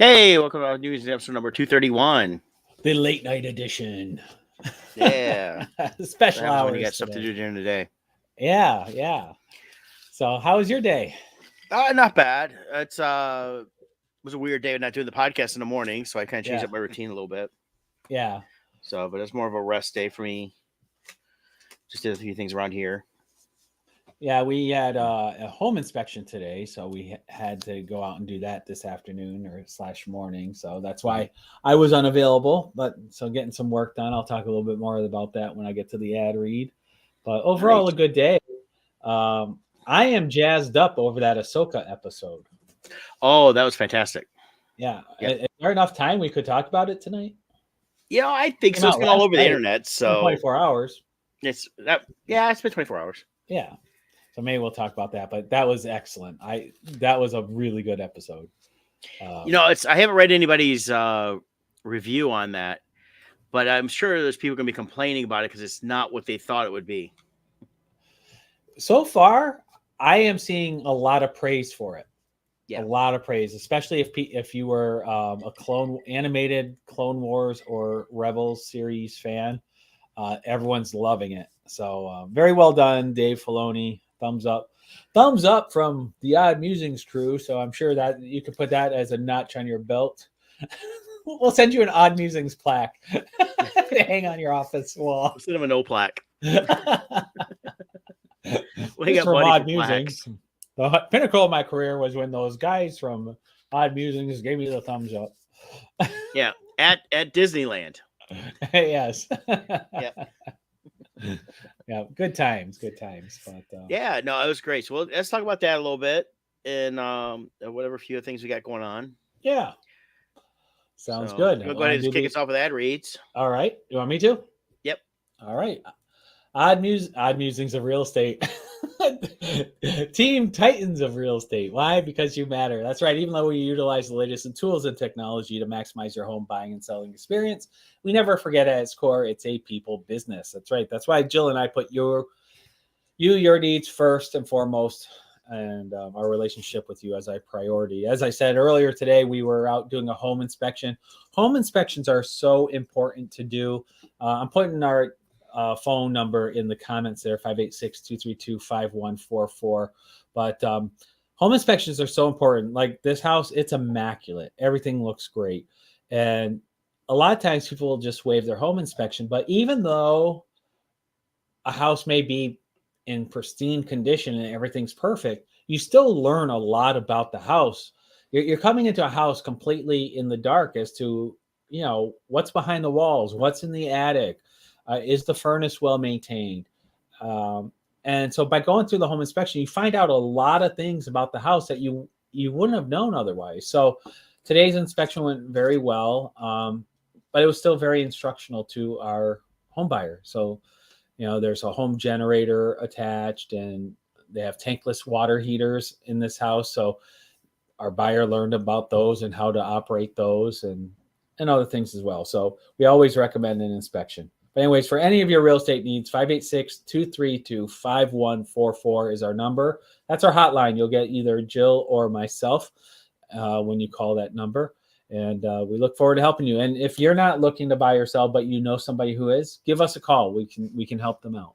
Hey, welcome to News episode number 231. The late night edition. Yeah. Special What happens when you hours got stuff to today. do during the day? Yeah. So how was your day? Not bad. It was a weird day not doing the podcast in the morning, so I kind of changed Yeah. up my routine a little bit. Yeah. So, but it's more of a rest day for me. Just did a few things around here. Yeah, we had a home inspection today, so we had to go out and do that this afternoon or / morning. So that's why I was unavailable. But so getting some work done. I'll talk a little bit more about that when I get to the ad read. But overall, Nice. a good day. I am jazzed up over that Ahsoka episode. Oh, that was fantastic. Yeah. Yep. Is there enough time we could talk about it tonight? Yeah, I think so. It's been all over the internet. So 24 hours. It's been 24 hours. Yeah. So maybe we'll talk about that, but that was excellent. That was a really good episode. I haven't read anybody's review on that, but I'm sure there's people going to be complaining about it because it's not what they thought it would be. So far, I am seeing a lot of praise for it. Yeah. A lot of praise, especially if you were a animated Clone Wars or Rebels series fan. Everyone's loving it. So very well done, Dave Filoni. Thumbs up from the Odd Musings crew. So I'm sure that you could put that as a notch on your belt. We'll send you an Odd Musings plaque to hang on your office wall. We'll send him a no plaque. We got Odd Musings. The pinnacle of my career was when those guys from Odd Musings gave me the thumbs up. Yeah, at Disneyland. Yes. Yeah. Yeah, good times. But yeah, no, it was great. So let's talk about that a little bit and whatever few things we got going on. Yeah, sounds good. Go ahead and just kick us off with ad reads. All right, you want me to? Yep. All right. Odd Musings of Real Estate. Team Titans of Real Estate. Why? Because you matter. That's right. Even though we utilize the latest in tools and technology to maximize your home buying and selling experience, we never forget at its core, it's a people business. That's right. That's why Jill and I put your needs first and foremost, and our relationship with you as a priority. As I said earlier today, we were out doing a home inspection. Home inspections are so important to do. I'm putting our phone number in the comments there, 586-232-5144. But home inspections are so important. Like this house, it's immaculate. Everything looks great. And a lot of times people will just waive their home inspection. But even though a house may be in pristine condition and everything's perfect, you still learn a lot about the house. You're coming into a house completely in the dark as to, what's behind the walls, what's in the attic. Is the furnace well maintained? And so by going through the home inspection, you find out a lot of things about the house that you wouldn't have known otherwise. So today's inspection went very well, but it was still very instructional to our home buyer. So, there's a home generator attached, and they have tankless water heaters in this house. So our buyer learned about those and how to operate those and other things as well. So we always recommend an inspection. But anyways, for any of your real estate needs, 586-232-5144 is our number. That's our hotline. You'll get either Jill or myself when you call that number. And we look forward to helping you. And if you're not looking to buy or sell, but you know somebody who is, give us a call. We can help them out.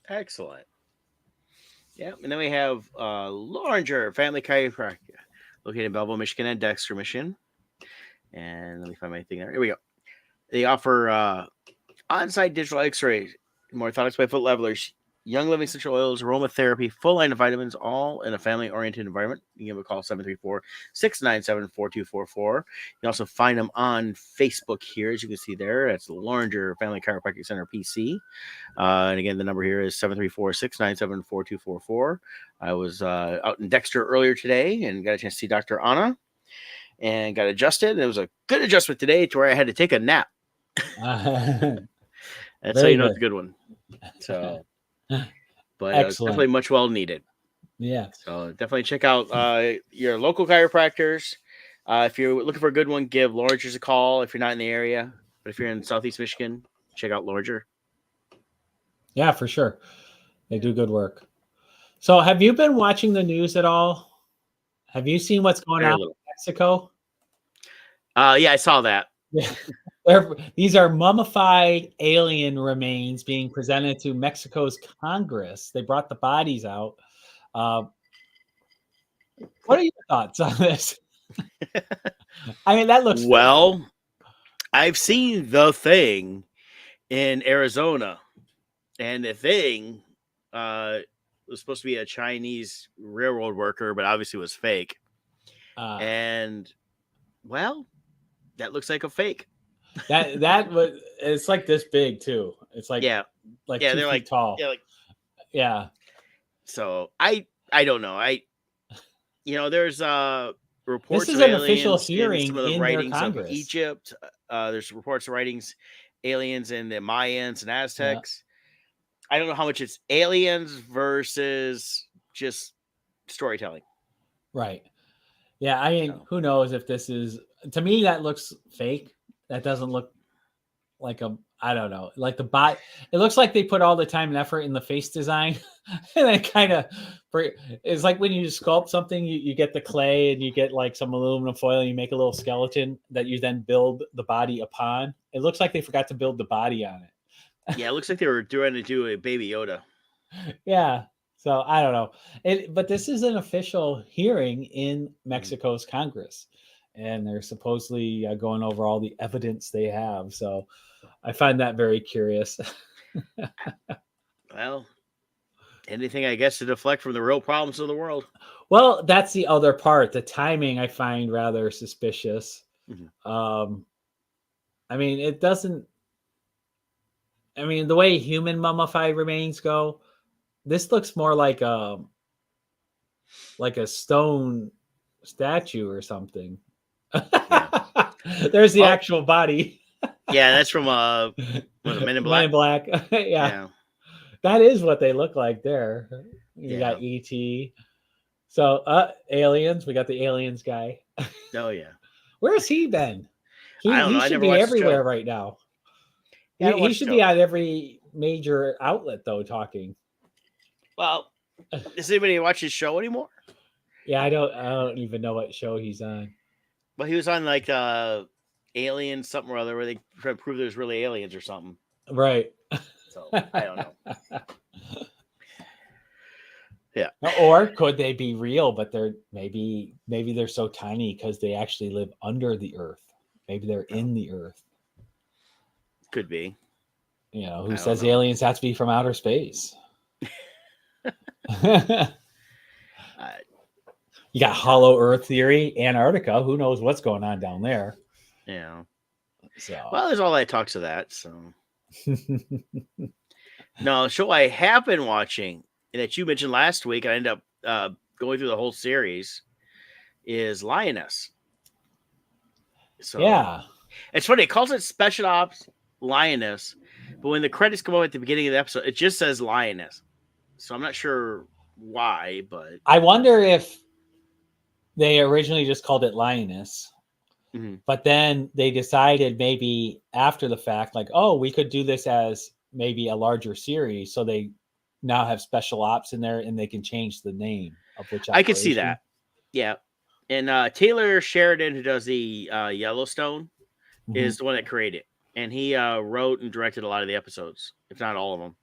Excellent. Yeah, and then we have Loringer Family Chiropractic, located in Belleville, Michigan, and Dexter, Michigan. And let me find my thing there. Here we go. They offer on-site digital X-rays, more orthotics by foot levelers, young living essential oils, aromatherapy, full line of vitamins, all in a family-oriented environment. You can give a call, 734-697-4244. You can also find them on Facebook here, as you can see there. That's the Loringer Family Chiropractic Center, PC. And again, the number here is 734-697-4244. I was out in Dexter earlier today and got a chance to see Dr. Anna and got adjusted. And it was a good adjustment today to where I had to take a nap. That's how you know it's a good one. So, but it's definitely much well needed. Yeah. So definitely check out your local chiropractors. If you're looking for a good one, give Lorger's a call if you're not in the area. But if you're in Southeast Michigan, check out Loringer. Yeah, for sure. They do good work. So have you been watching the news at all? Have you seen what's going on in Mexico? Yeah, I saw that. Yeah. These are mummified alien remains being presented to Mexico's Congress. They brought the bodies out. Uh, what are your thoughts on this? I mean, that looks fake. Well, I've seen The Thing in Arizona, and The Thing was supposed to be a Chinese railroad worker, but obviously was fake. And well, that looks like a fake. That was it's like this big too. It's like Yeah, 2 they're feet tall. yeah, like Yeah. so. I don't know. There's This reports is of an official aliens in hearing some of the in their writings of Congress. Egypt. There's reports of writings aliens in the Mayans and Yeah. Aztecs. I don't know how much it's aliens versus just storytelling. Right. Yeah, I mean, who knows if this is, to me that looks fake. That doesn't look like I don't know, like the bot. It looks like they put all the time and effort in the face design, and then kind of, it's like when you sculpt something, you get the clay and you get like some aluminum foil and you make a little skeleton that you then build the body upon. It looks like they forgot to build the body on it. Yeah, it looks like they were trying to do a Baby Yoda. Yeah. So I don't know. But this is an official hearing in Mexico's Congress, and they're supposedly going over all the evidence they have. So I find that very curious. Well, anything I guess to deflect from the real problems of the world. Well, that's the other part. The timing I find rather suspicious. I mean, it doesn't. I mean, the way human mummified remains go, this looks more like a stone statue or something. Yeah. There's the actual body. Yeah, that's from Men in Black. Men in Black. Yeah. That is what they look like there. You got E.T. So aliens, we got the aliens guy. Oh yeah. Where's he been? I don't know. He should be everywhere right now. Yeah, he should be on every major outlet though, talking. Well, does anybody watch his show anymore? Yeah, I don't even know what show he's on. Well, he was on like Alien something or other, where they try to prove there's really aliens or something. Right. So I don't know. Yeah. Or could they be real, but they're maybe they're so tiny because they actually live under the earth. Maybe they're in the earth. Could be. You know, who says aliens have to be from outer space? You got hollow earth theory, Antarctica. Who knows what's going on down there? Yeah. So well, there's all that talks of that. So no, show I have been watching that you mentioned last week, I ended up going through the whole series, is Lioness. So yeah, it's funny. It calls it Special Ops Lioness, but when the credits come up at the beginning of the episode, it just says Lioness. So I'm not sure why, but I wonder if they originally just called it Lioness, but then they decided maybe after the fact, like, oh, we could do this as maybe a larger series, so they now have Special Ops in there and they can change the name of which operation. I could see that. Yeah. And Taylor Sheridan, who does the Yellowstone, is the one that created it. And he wrote and directed a lot of the episodes, if not all of them.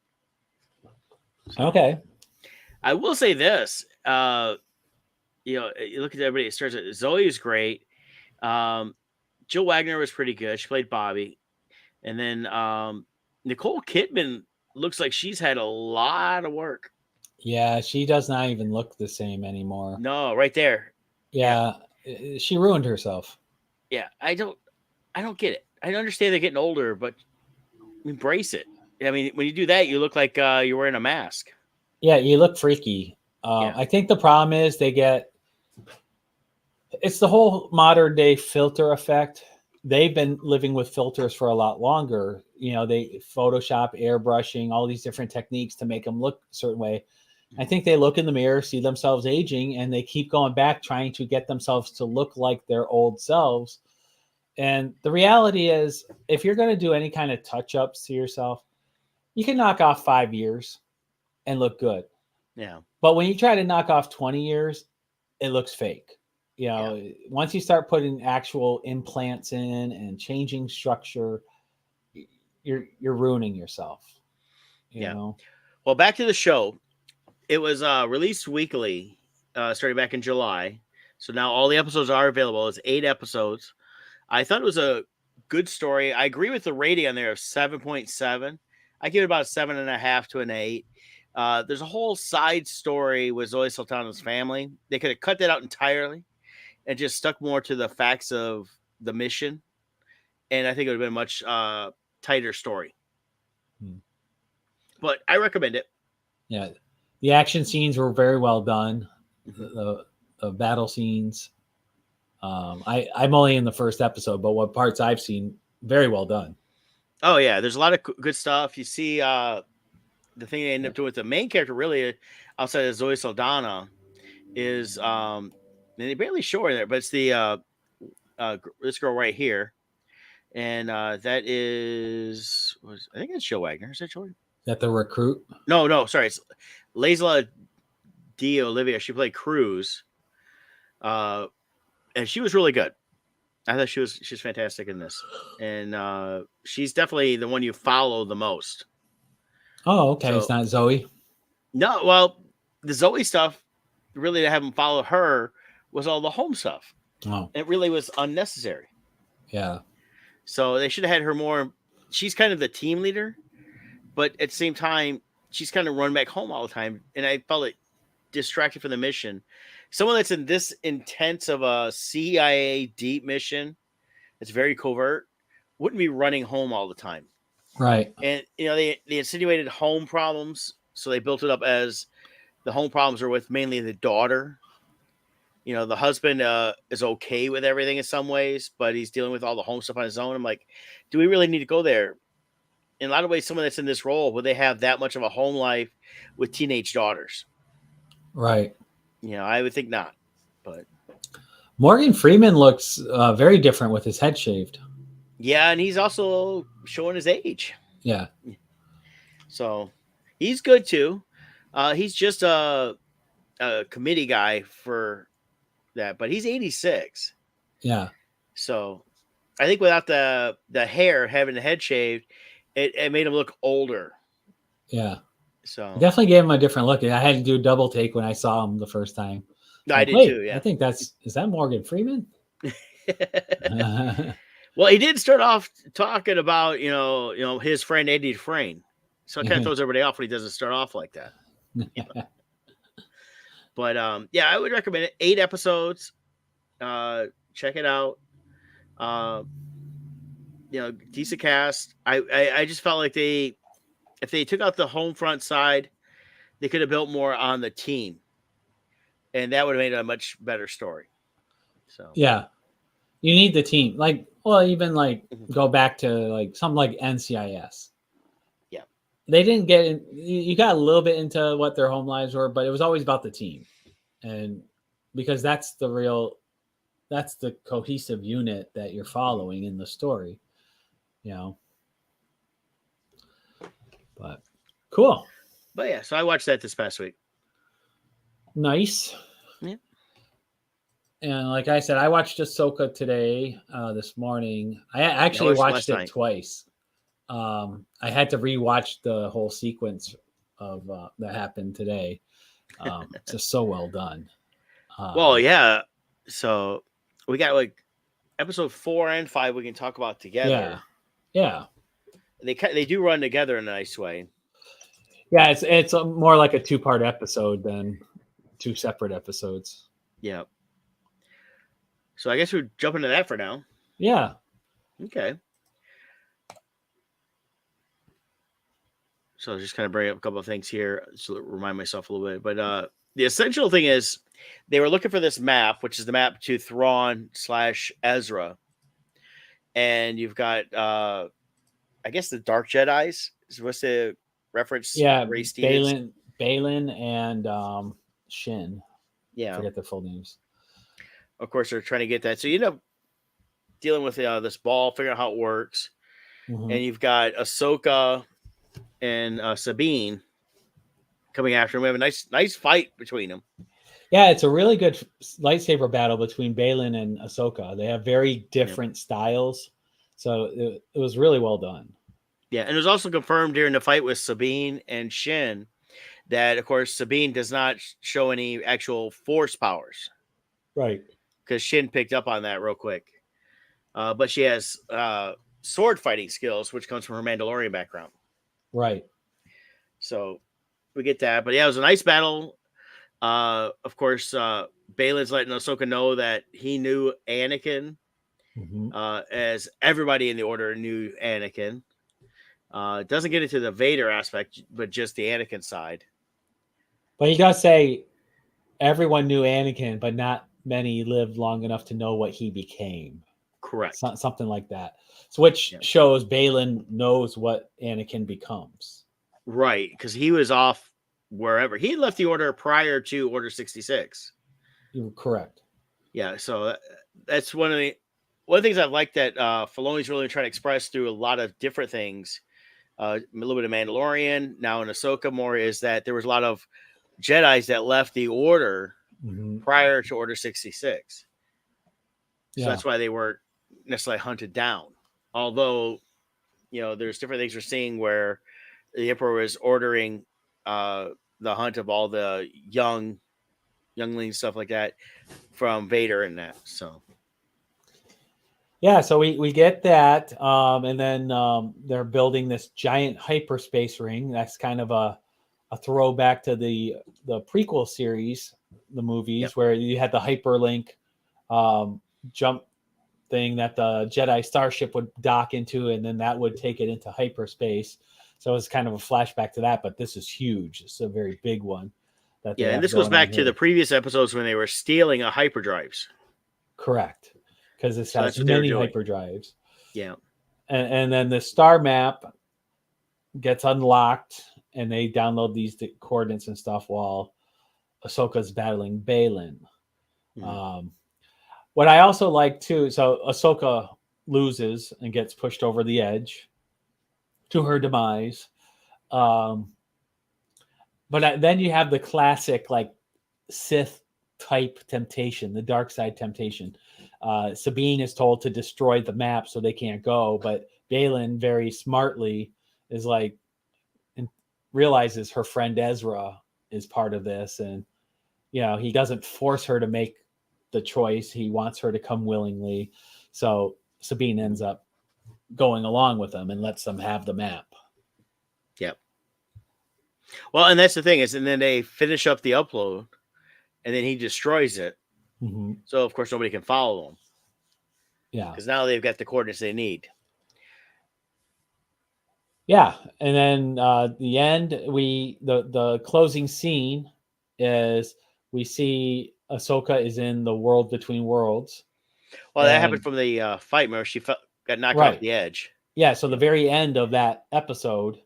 So, okay. I will say this. You look at everybody. It starts at Zoe is great. Jill Wagner was pretty good. She played Bobby. And then Nicole Kidman looks like she's had a lot of work. Yeah, she does not even look the same anymore. No, right there. Yeah, she ruined herself. Yeah, I don't get it. I understand they're getting older, but embrace it. I mean, when you do that, you look like you're wearing a mask. Yeah, you look freaky. I think the problem is it's the whole modern day filter effect. They've been living with filters for a lot longer. You know, they Photoshop, airbrushing, all these different techniques to make them look a certain way. I think they look in the mirror, see themselves aging, and they keep going back trying to get themselves to look like their old selves. And the reality is, if you're going to do any kind of touch-ups to yourself, you can knock off 5 years and look good. Yeah. But when you try to knock off 20 years, it looks fake. You know, once you start putting actual implants in and changing structure, you're ruining yourself. You Yeah. know. Well, back to the show. It was released weekly, starting back in July. So now all the episodes are available. It's 8 episodes. I thought it was a good story. I agree with the rating on there of 7.7. I give it about 7.5 to an 8. There's a whole side story with Zoe Sultana's family. They could have cut that out entirely and just stuck more to the facts of the mission. And I think it would have been a much tighter story. Hmm. But I recommend it. Yeah, the action scenes were very well done. Mm-hmm. The battle scenes. I'm only in the first episode, but what parts I've seen, very well done. Oh, yeah. There's a lot of good stuff. You see the thing they end up doing with the main character, really, outside of Zoe Saldana, is and they barely show her there, but it's the this girl right here, and that is I think it's Joe Wagner. Is that Joe? That the recruit? No, sorry, it's Laisla D. Olivia. She played Cruz, and she was really good. I thought she's fantastic in this, and she's definitely the one you follow the most. Oh, okay. So It's not Zoe. no, well, the Zoe stuff really to have them follow her was all the home stuff. Oh, It really was unnecessary. yeah. So they should have had her more. She's kind of the team leader, but at the same time, she's kind of run back home all the time, and I felt it distracted from the mission. Someone that's in this intense of a CIA deep mission, that's very covert, wouldn't be running home all the time. Right. And they insinuated home problems, so they built it up as the home problems are with mainly the daughter. The husband is okay with everything in some ways, but he's dealing with all the home stuff on his own. I'm like, do we really need to go there? In a lot of ways, someone that's in this role, would they have that much of a home life with teenage daughters? Right. I would think not. But Morgan Freeman looks very different with his head shaved. yeah, and he's also showing his age. Yeah. So he's good too. He's just a committee guy for that, but he's 86. Yeah. So I think without the hair, having the head shaved, it made him look older. Yeah. So Definitely gave him a different look. I had to do a double take when I saw him the first time. I Like, did wait, too. Yeah. I think is that Morgan Freeman? Well, he did start off talking about his friend Eddie Dufresne, so it kind of throws everybody off when he doesn't start off like that. But yeah, I would recommend it. 8 episodes. Check it out. Decent cast. I just felt like if they took out the home front side, they could have built more on the team, and that would have made it a much better story. So yeah, you need the team. Even go back to something like NCIS. Yeah, they didn't get in. You got a little bit into what their home lives were, but it was always about the team, and because that's the cohesive unit that you're following in the story. But cool. But yeah, so I watched that this past week. Nice. Yeah. And like I said, I watched Ahsoka today, this morning. I actually watched it twice. I had to rewatch the whole sequence of that happened today. It's just so well done. Well, yeah. So we got episode 4 and 5 we can talk about together. Yeah. They do run together in a nice way. Yeah, it's more like a 2-part episode than 2 separate episodes. Yeah. So I guess we're jumping to that for now. Yeah. Okay. So I'll just kind of bring up a couple of things here to remind myself a little bit. But the essential thing is they were looking for this map, which is the map to Thrawn/Ezra. And you've got, I guess, the Dark Jedis. What's the reference? Yeah, Balin and Shin. Yeah. I forget their full names. Of course, they're trying to get that. So you end up dealing with this ball, figuring out how it works. Mm-hmm. And you've got Ahsoka and Sabine coming after him. We have a nice fight between them. Yeah, it's a really good lightsaber battle between Balin and Ahsoka. They have very Yep. different styles, so it was really well done. Yeah, and it was also confirmed during the fight with Sabine and Shin that, of course, Sabine does not show any actual force powers Right, because Shin picked up on that real quick. But she has sword fighting skills, which comes from her Mandalorian background. right. So we get that. But yeah, it was a nice battle. Of course, Balin's letting Ahsoka know that he knew Anakin, Hmm. as everybody in the Order knew Anakin. Doesn't get into the Vader aspect, but just the Anakin side. But you gotta say, everyone knew Anakin, but not many lived long enough to know what he became. Correct. Something like that. So, which Yeah. shows Balin knows what Anakin becomes. Right, because he was off wherever he left the Order prior to Order 66. You're correct. Yeah, so that's one of the things I've liked that Filoni's really trying to express through a lot of different things. A little bit of Mandalorian, now in Ahsoka more, is that there was a lot of Jedi's that left the Order Hmm. prior to Order 66. So Yeah. that's why they weren't necessarily hunted down. Although, there's different things we're seeing where the Emperor is ordering uh, the hunt of all the younglings, stuff like that, from Vader and that. So, Yeah, so we get that, and then they're building this giant hyperspace ring. That's kind of a throwback to the prequel series, the yep. movies, where you had the hyperlink um, jump thing that the Jedi starship would dock into, and then that would take it into hyperspace. So it's kind of a flashback to that, but this is huge. It's a very big one that they Yeah, and have this goes going on back to the here. previous episodes when they were stealing a hyperdrives. Correct, because this So that's has what they were many doing. hyperdrives. Yeah. And then the star map gets unlocked, and they download these coordinates and stuff while Ahsoka's battling Balin. Mhm. Um, what I also like too, so Ahsoka loses and gets pushed over the edge to her demise. Um, but then you have the classic like Sith type temptation, the dark side temptation. Sabine is told to destroy the map so they can't go, but Balin very smartly is like, and realizes her friend Ezra is part of this, and he doesn't force her to make the choice. He wants her to come willingly. So Sabine ends up going along with them and lets them have the map. Yep. Well, and that's the thing is, and then they finish up the upload, and then he destroys it. Mm-hmm. So of course nobody can follow them Yeah. because now they've got the coordinates they need. Yeah, and then the end, the closing scene is we see Ahsoka is in the world between worlds, Well, that happened and from the fight where she got knocked off right, the edge. yeah. So the Yeah. very end of that episode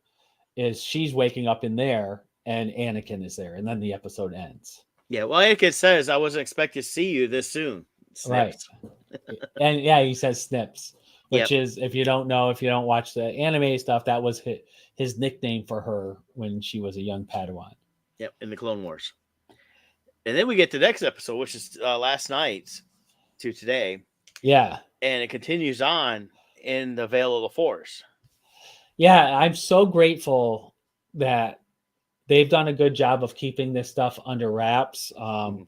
is she's waking up in there, and Anakin is there, and then the episode ends. Yeah. Well, Anakin says, "I wasn't expecting to see you this soon." Right, Snips. and yeah, he says Snips, which Yep. is, if you don't know, if you don't watch the anime stuff, that was his nickname for her when she was a young Padawan. Yep. In the Clone Wars, and then we get to the next episode, which is last night's to today, Yeah, and it continues on in the Veil of the Force. yeah, I'm so grateful that they've done a good job of keeping this stuff under wraps. Mhm.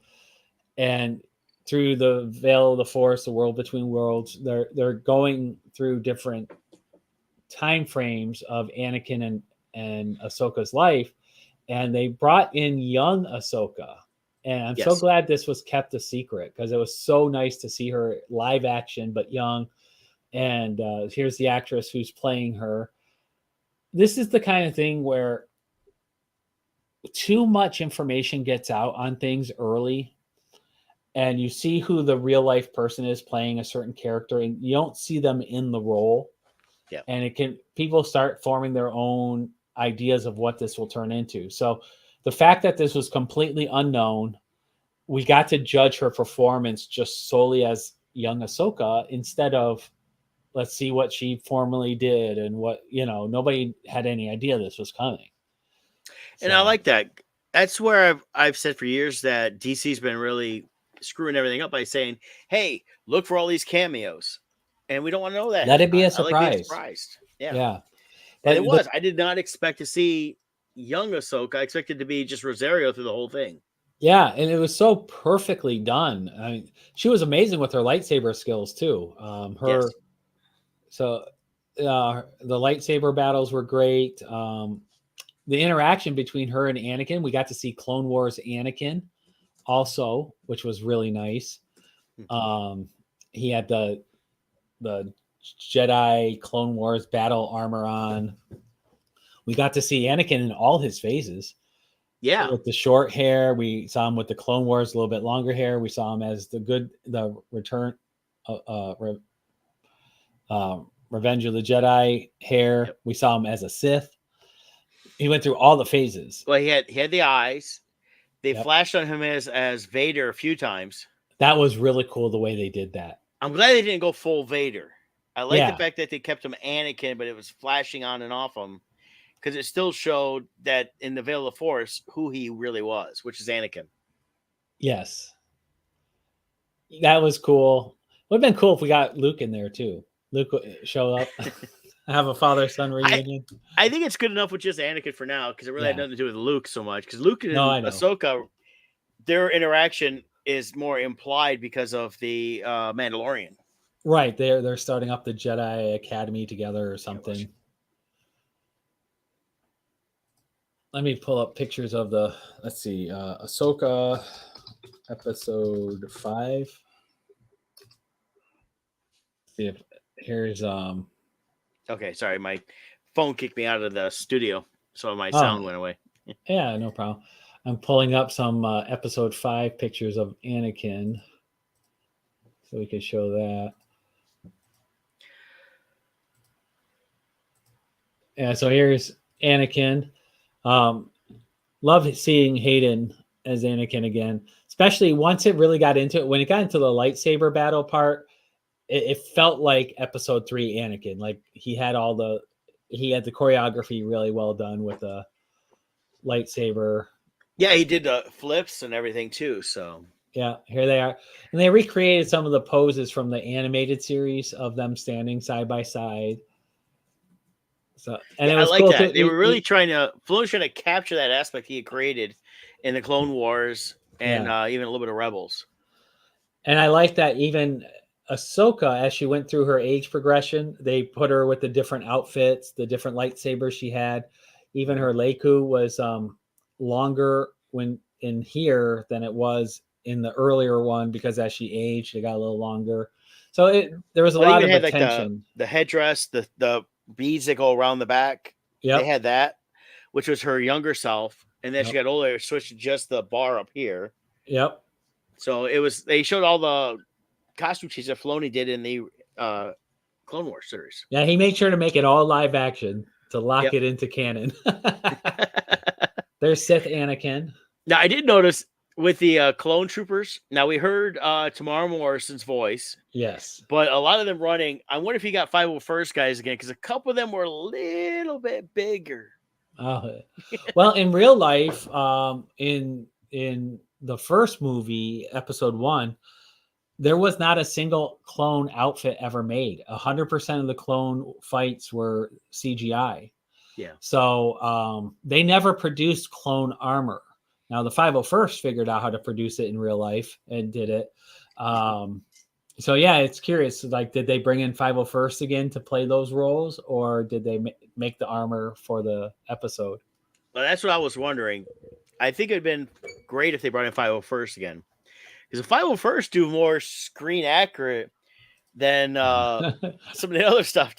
And through the Veil of the Force, the world between worlds, they're going through different time frames of Anakin and Ahsoka's life, and they brought in young Ahsoka. And I'm so Yes. glad this was kept a secret, because it was so nice to see her live action but young. And here's the actress who's playing her. This is the kind of thing where too much information gets out on things early, and you see who the real life person is playing a certain character, and you don't see them in the role, Yep. and it can, people start forming their own ideas of what this will turn into. So the fact that this was completely unknown, we got to judge her performance just solely as young Ahsoka, instead of let's see what she formerly did, and what, nobody had any idea this was coming. And I So like that. That's where I've said for years that DC's been really screwing everything up by saying, "Hey, look for all these cameos," and we don't want to know that ahead Let of it be time. a I like being surprise. surprised. Yeah, Yeah, and but it was. I did not expect to see young Ahsoka. I expected to be just Rosario through the whole thing. yeah, and it was so perfectly done. I mean, she was amazing with her lightsaber skills too. Yes. So the lightsaber battles were great. The interaction between her and Anakin, we got to see Clone Wars Anakin also, which was really nice. Um, he had the Jedi Clone Wars battle armor on. We got to see Anakin in all his phases Yeah. with the short hair. We saw him with the Clone Wars, a little bit longer hair. We saw him as the return, uh, uh, Re- Revenge of the Jedi hair. Yep. We saw him as a Sith. He went through all the phases. Well, he had the eyes. They Yep. flashed on him as Vader a few times. That was really cool the way they did that. I'm glad they didn't go full Vader. I like the Yeah. fact that they kept him Anakin, but it was flashing on and off him because it still showed that in the Veil of the Force who he really was, which is Anakin. Yes. That was cool. Would have been cool if we got Luke in there too. Luke show up, have a father son reunion. I think it's good enough with just Anakin for now because it really had Yeah. nothing to do with Luke so much. Because Luke No, I and know. Ahsoka, their interaction is more implied because of the Mandalorian. Right. They're starting up the Jedi Academy together or something. Let me pull up pictures of the let's see, Ahsoka episode 5. See if here's Okay, sorry, my phone kicked me out of the studio, so my oh sound went away. yeah, no problem. I'm pulling up some episode 5 pictures of Anakin so we can show that. Yeah, so here's Anakin. Love seeing Hayden as Anakin again, especially once it really got into it. When it got into the lightsaber battle part, it felt like episode 3 Anakin. Like he had the choreography really well done with the lightsaber. Yeah, he did the flips and everything too. So Yeah, here they are. And they recreated some of the poses from the animated series of them standing side by side. So, and yeah, it I was like cool too. that. They were really Filoni's trying to capture that aspect he had created in the Clone Wars and Yeah. even a little bit of Rebels. And I like that even Ahsoka, as she went through her age progression, they put her with the different outfits, the different lightsabers she had. Even her Leiku was longer when in here than it was in the earlier one because as she aged, it got a little longer. So there was a Well, they lot even of had like attention. the headdress, the beads that go around the back. They Yep. had that, which was her younger self, and then she Yep. got older, switched to just the bar up here. Yep. So it was they showed all the costume changes that Filoni did in the Clone Wars series. Yeah, he made sure to make it all live action to lock Yep. it into canon. There's Sith Anakin. Now I did notice with the clone troopers. Now we heard Tamara Morrison's voice, Yes. but a lot of them running. I wonder if he got 501st guys again because a couple of them were a little bit bigger. Well, in real life, in the first movie, episode 1, there was not a single clone outfit ever made. 100% of the clone fights were CGI. Yeah. So they never produced clone armor. Now the 501st figured out how to produce it in real life and did it. So yeah, it's curious. Like, did they bring in 501st again to play those roles, or did they make the armor for the episode? Well, that's what I was wondering. I think it'd been great if they brought in 501st again, because the 501st do more screen accurate than some of the other stuff.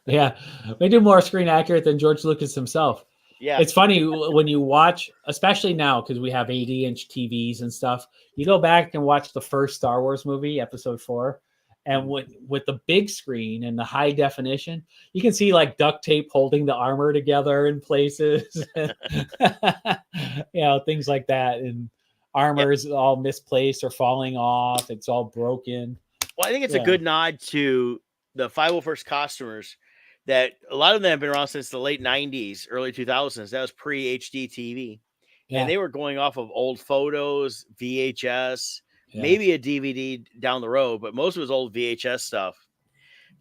Yeah, they do more screen accurate than George Lucas himself. Yeah, It's funny when you watch, especially now because we have 80-inch TVs and stuff. You go back and watch the first Star Wars movie, Episode 4, and with the big screen and the high definition, you can see like duct tape holding the armor together in places, things like that, and armor is all misplaced or falling off. It's all broken. Well, I think it's a good nod to the 501st costumers that a lot of them have been around since the late 90s, early 2000s. That was pre HD TV. and Yeah. they were going off of old photos, VHS, Yeah. maybe a DVD down the road, but most of it was old VHS stuff,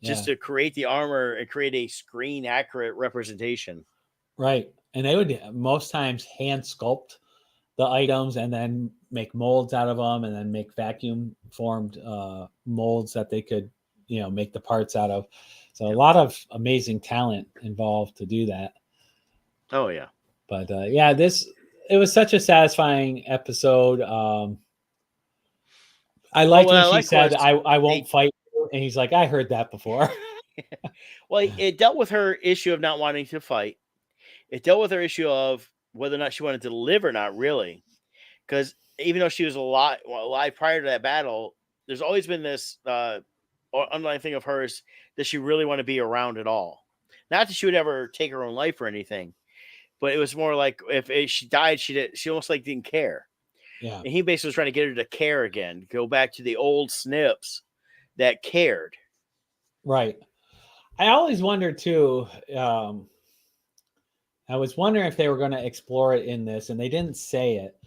just Yeah. to create the armor and create a screen accurate representation. Right. And they would most times hand sculpt the items and then make molds out of them and then make vacuum formed molds that they could, make the parts out of. So a Yep. lot of amazing talent involved to do that. Oh yeah. But yeah, it was such a satisfying episode. I Well, liked what when I she like said, was I won't they fight you. And he's like, I heard that before. well, it dealt with her issue of not wanting to fight. It dealt with her issue of whether or not she wanted to live or not, really. Because even though she was alive prior to that battle, there's always been this underlying thing of hers. Does she really want to be around at all? Not that she would ever take her own life or anything, but it was more like if she died, she almost like didn't care. Yeah. And he basically was trying to get her to care again, go back to the old snips that cared. Right. I always wondered too. I was wondering if they were going to explore it in this, and they didn't say it.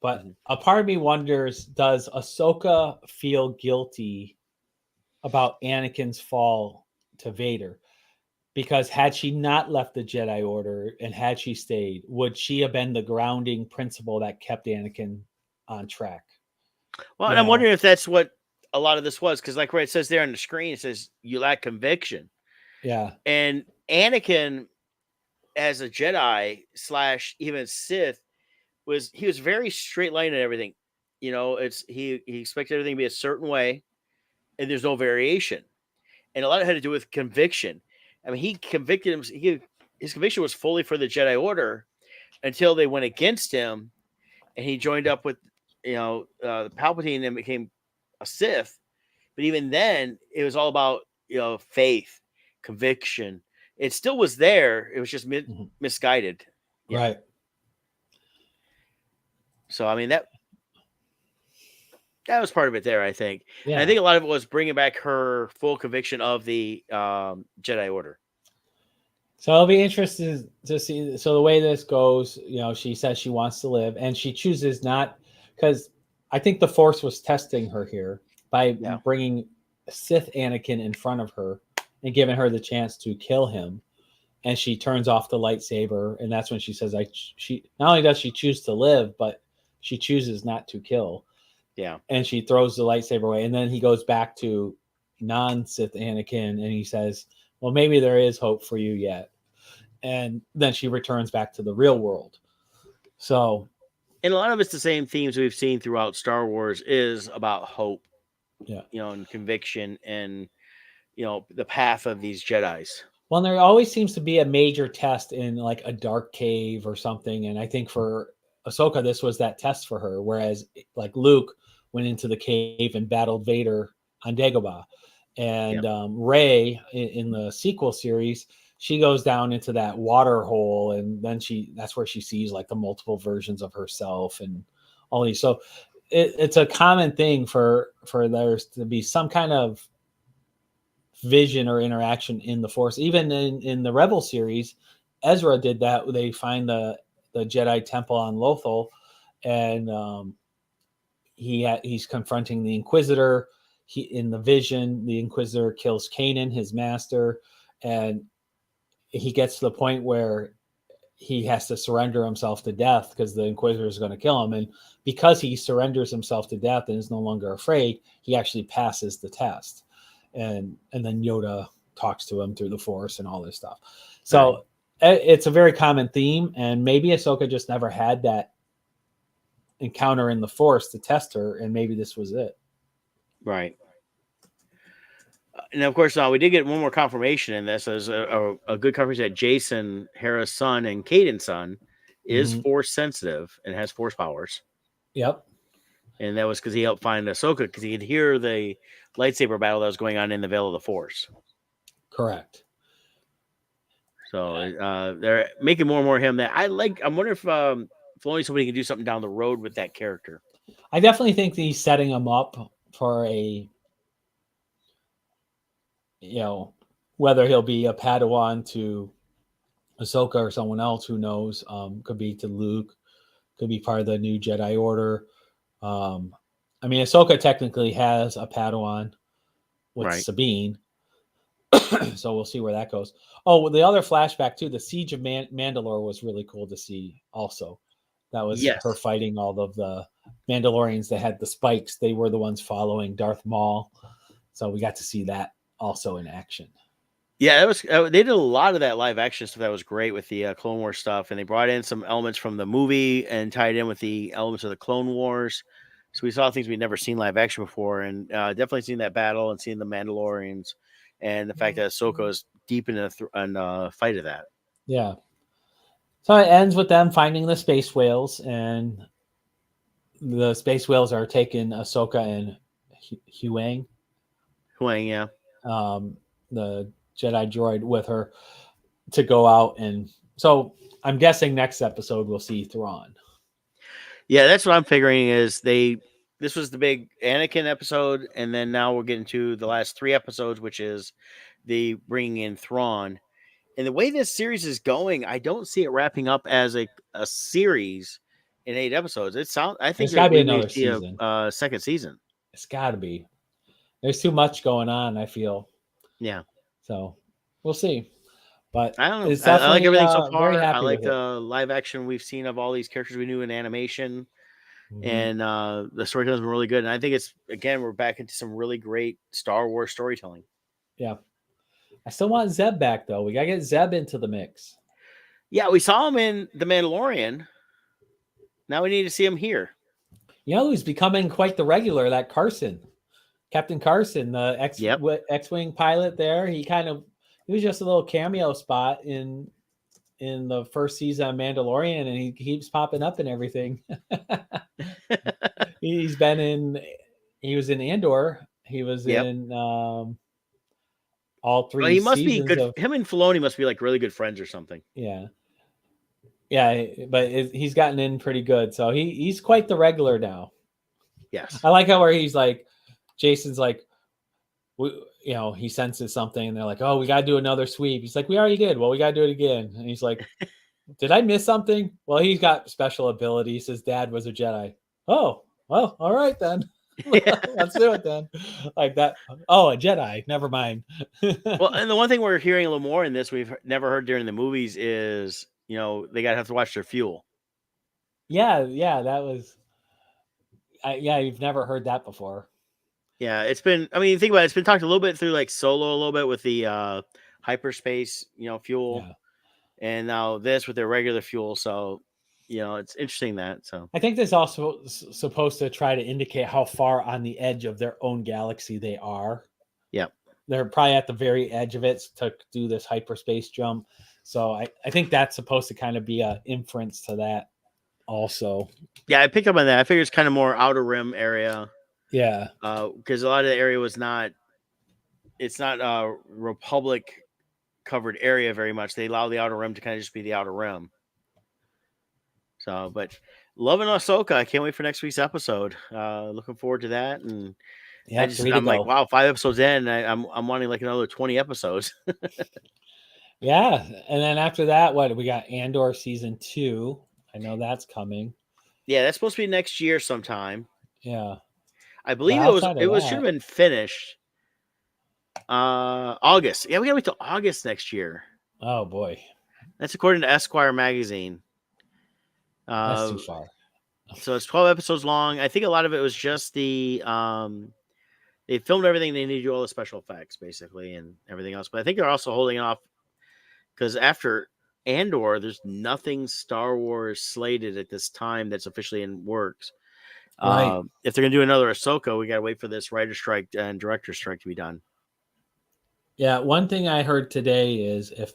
But Mhm. a part of me wonders: does Ahsoka feel guilty about Anakin's fall to Vader? Because had she not left the Jedi Order and had she stayed, would she have been the grounding principle that kept Anakin on track? Well, You and I'm know? wondering if that's what a lot of this was, because like where it says there on the screen, it says you lack conviction, Yeah. and Anakin as a Jedi slash even Sith he was very straight line and everything. It's he expected everything to be a certain way, and there's no variation. And a lot of it had to do with conviction. I mean, he convicted him. His conviction was fully for the Jedi Order until they went against him, and he joined up with Palpatine and became a Sith. But even then, it was all about faith, conviction. It still was there. It was just Mhm. misguided. Yeah. Right. So I mean that was part of it there, I think. And I Yeah. think a lot of it was bringing back her full conviction of the Jedi Order. So I'll be interested to see. So the way this goes, she says she wants to live, and she chooses not, because I think the Force was testing her here by Yeah. bringing Sith Anakin in front of her and giving her the chance to kill him. And she turns off the lightsaber, and that's when she says, She not only does she choose to live, but she chooses not to kill." Yeah. And she throws the lightsaber away, and then he goes back to non-Sith Anakin, and he says, "Well, maybe there is hope for you yet." And then she returns back to the real world. So, And a lot of it's the same themes we've seen throughout Star Wars is about hope, yeah. and conviction and the path of these Jedis. Well, there always seems to be a major test in like a dark cave or something, and I think for Ahsoka, this was that test for her. Whereas, like Luke went into the cave and battled Vader on Dagobah, Yeah. and Rey in the sequel series, she goes down into that water hole, and then that's where she sees like the multiple versions of herself and all these. So it's a common thing for there to be some kind of vision or interaction in the Force. Even in the Rebel series, Ezra did that. They find the Jedi Temple on Lothal, and he's confronting the Inquisitor. He in the vision, the Inquisitor kills Kanan, his master, and he gets to the point where he has to surrender himself to death because the Inquisitor is going to kill him. And because he surrenders himself to death and is no longer afraid, he actually passes the test. And then Yoda talks to him through the Force and all this stuff. So it's a very common theme, and maybe Ahsoka just never had that encounter in the Force to test her, and maybe this was it. Right. And of course, we did get one more confirmation in this. As a good confirmation that Jason, Hera's son, and Caden's son is Mm-hmm. Force sensitive and has Force powers. Yep. And that was because he helped find Ahsoka because he could hear the lightsaber battle that was going on in the Veil of the Force. Correct. So they're making more and more of him. That I like. I'm wondering if only somebody can do something down the road with that character. I definitely think that he's setting him up for a, whether he'll be a Padawan to Ahsoka or someone else, who knows, could be to Luke, could be part of the new Jedi Order. Um, I mean, Ahsoka technically has a Padawan with Right. Sabine, so we'll see where that goes. Oh, the other flashback too, the Siege of Mandalore was really cool to see. Also, that was her Yes. fighting all of the Mandalorians that had the spikes. They were the ones following Darth Maul, so we got to see that also in action. Yeah, that was they did a lot of that live action stuff that was great with the Clone Wars stuff, and they brought in some elements from the movie and tied in with the elements of the Clone Wars. So we saw things we'd never seen live action before, and definitely seen that battle and seeing the Mandalorians, and the fact that Ahsoka is deep in a fight of that. Yeah. So it ends with them finding the space whales, and the space whales are taking Ahsoka and Huang, Huang, yeah, the Jedi droid, with her to go out. And so I'm guessing next episode we'll see Thrawn. yeah, that's what I'm figuring is they. This was the big Anakin episode, and then now we're getting to the last 3 episodes, which is the bringing in Thrawn. And the way this series is going, I don't see it wrapping up as a series in 8 episodes. I think There's got to be we may another see season. a second season. It's got to be. There's too much going on, I feel. Yeah, So we'll see. But I don't know. it's I like definitely everything so very far. I happy like with it. the live action we've seen of all these characters we knew in animation, Mm-hmm. and the storytelling's been really good. And I think it's again we're back into some really great Star Wars storytelling. Yeah. I still want Zeb back, though. We got to get Zeb into the mix. Yeah, we saw him in The Mandalorian. Now we need to see him here. You know who's becoming quite the regular? That Carson. Captain Carson, the Yep. X-wing pilot there. He was just a little cameo spot in the first season of Mandalorian, and he keeps popping up in everything. He's been in. He was in Andor. He was Yep. in all Well, three he must be seasons good. of. Him and Filoni must be like really good friends or something. Yeah, yeah, but he's gotten in pretty good, so he's quite the regular now. Yes. I like how where he's like, Jason's like, he senses something, and they're like, "Oh, we got to do another sweep." He's like, "We already did. Well, we got to do it again." And he's like, "Did I miss something?" Well, he's got special abilities. His dad was a Jedi. Oh, well, all right then. Let's do it then. Like that. Oh, a Jedi. Never mind. Well, and the one thing we're hearing a little more in this we've never heard during the movies is they gotta have to watch their fuel. Yeah, that was. Yeah, you've never heard that before. Yeah, it's been. I mean, think about it. It's been talked a little bit through like Solo a little bit with the hyperspace, fuel, Yeah. and now this with their regular fuel. So, it's interesting that. So, I think this also supposed to try to indicate how far on the edge of their own galaxy they are. yeah, They're probably at the very edge of it to do this hyperspace jump. So I think that's supposed to kind of be an inference to that also. yeah. I picked up on that. I figured it's kind of more outer rim area. Yeah. Because a lot of the area was not. It's not a Republic covered area very much. They allow the outer rim to kind of just be the outer rim. So, but loving Ahsoka. I can't wait for next week's episode. Looking forward to that. And Yeah, 3 to I'm like, go. wow, 5 episodes in. I'm wanting like another 20 episodes. Yeah. And then after that, what we got? Andor season 2. I know that's coming. Yeah, that's supposed to be next year sometime. Yeah. I But believe outside of should have that, been finished. August. Yeah, we gotta wait till August next year. oh boy, That's according to Esquire magazine. that's too far. So it's 12 episodes long. I think a lot of it was just they filmed everything they need to do, all the special effects basically and everything else. But I think they're also holding off because after Andor, there's nothing Star Wars slated at this time that's officially in works. Right. If they're gonna do another Ahsoka, we gotta wait for this writer strike and director strike to be done. Yeah. One thing I heard today is if